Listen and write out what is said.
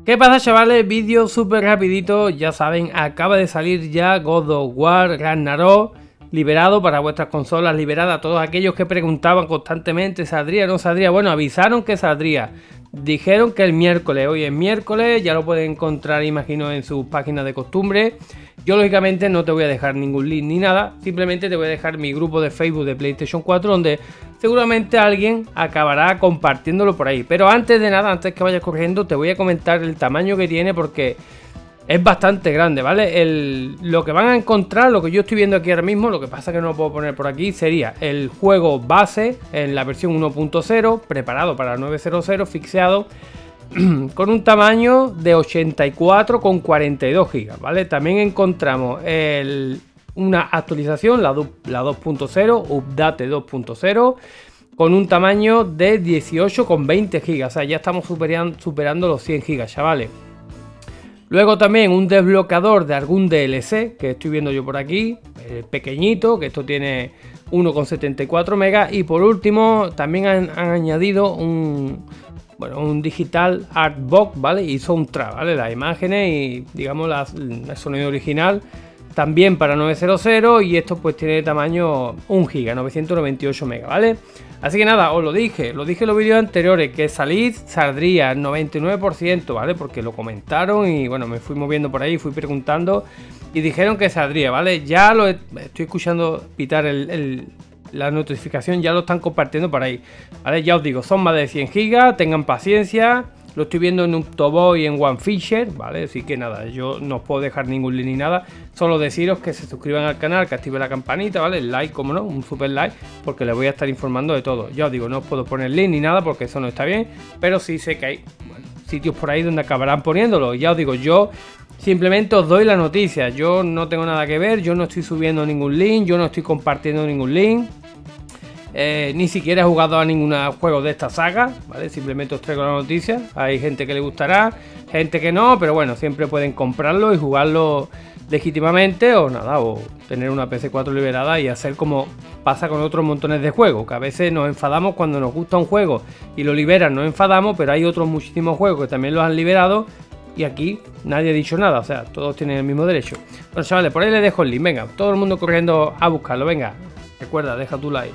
¿Qué pasa, chavales? Vídeo súper rapidito, ya saben, acaba de salir ya God of War Ragnarok, liberado para vuestras consolas, liberada a todos aquellos que preguntaban constantemente, ¿saldría o no saldría? Bueno, avisaron que saldría, dijeron que el miércoles, hoy es miércoles, ya lo pueden encontrar, imagino, en sus páginas de costumbre. Yo lógicamente no te voy a dejar ningún link ni nada, simplemente te voy a dejar mi grupo de Facebook de PlayStation 4, donde seguramente alguien acabará compartiéndolo por ahí. Pero antes de nada, antes que vayas corriendo, te voy a comentar el tamaño que tiene, porque es bastante grande, ¿vale? Lo que van a encontrar, lo que yo estoy viendo aquí ahora mismo, lo que pasa que no lo puedo poner por aquí, sería el juego base en la versión 1.0, preparado para 900, fixeado, con un tamaño de 84,42 GB, ¿vale? También encontramos una actualización, la 2.0, Update 2.0, con un tamaño de 18,20 GB, o sea, ya estamos superando los 100 GB, chavales. Luego también un desbloqueador de algún DLC, que estoy viendo yo por aquí, pequeñito, que esto tiene 1,74 megas. Y por último, también han añadido un digital artbox, ¿vale? Y soundtrack, ¿vale? Las imágenes y, digamos, el sonido original también para 900, y esto pues tiene tamaño 1 GB, 998 megas, ¿vale? Así que nada, os lo dije en los vídeos anteriores, que saldría 99%, ¿vale? Porque lo comentaron y bueno, me fui moviendo por ahí, fui preguntando y dijeron que saldría, ¿vale? Ya lo estoy escuchando pitar la notificación, ya lo están compartiendo por ahí, ¿vale? Ya os digo, son más de 100 GB, tengan paciencia. Lo estoy viendo en Uptoboy y en OneFisher, ¿vale? Así que nada, yo no os puedo dejar ningún link ni nada. Solo deciros que se suscriban al canal, que activen la campanita, ¿vale? El like, como no, un super like, porque les voy a estar informando de todo. Ya os digo, no os puedo poner link ni nada porque eso no está bien, pero sí sé que hay sitios por ahí donde acabarán poniéndolo. Ya os digo, yo simplemente os doy la noticia. Yo no tengo nada que ver, yo no estoy subiendo ningún link, yo no estoy compartiendo ningún link. Ni siquiera he jugado a ningún juego de esta saga, ¿vale? Simplemente os traigo la noticia. Hay gente que le gustará, gente que no, pero bueno, siempre pueden comprarlo y jugarlo legítimamente, o nada, o tener una PC4 liberada y hacer como pasa con otros montones de juegos, que a veces nos enfadamos cuando nos gusta un juego y lo liberan, nos enfadamos, pero hay otros muchísimos juegos que también los han liberado y aquí nadie ha dicho nada, o sea, todos tienen el mismo derecho. Bueno, chavales, por ahí les dejo el link, venga, todo el mundo corriendo a buscarlo, venga, recuerda, deja tu like.